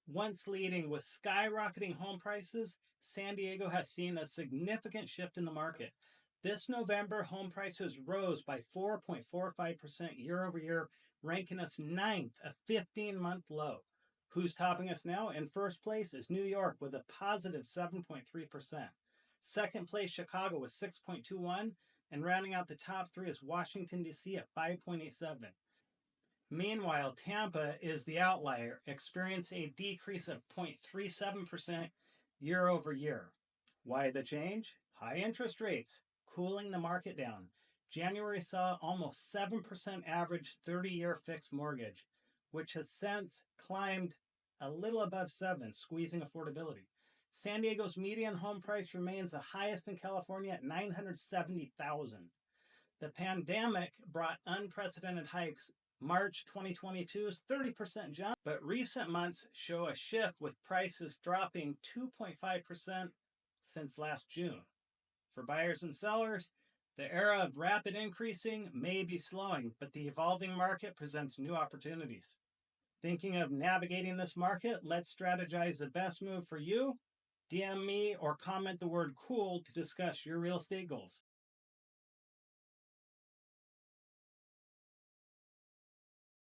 Once leading with skyrocketing home prices, San Diego has seen a significant shift in the market. This November, home prices rose by 4.45% year over year, ranking us ninth, a 15-month low. Who's topping us now? In first place is New York with a positive 7.3%. Second place, Chicago with 6.21%, and rounding out the top three is Washington, D.C. at 5.87%. Meanwhile, Tampa is the outlier, experiencing a decrease of 0.37% year over year. Why the change? High interest rates, cooling the market down. January saw almost 7% average 30-year fixed mortgage, which has since climbed a little above 7, squeezing affordability. San Diego's median home price remains the highest in California at $970,000. The pandemic brought unprecedented hikes. March 2022's 30% jump, but recent months show a shift with prices dropping 2.5% since last June. For buyers and sellers, the era of rapid increasing may be slowing, but the evolving market presents new opportunities. Thinking of navigating this market? Let's strategize the best move for you. DM me or comment the word cool to discuss your real estate goals.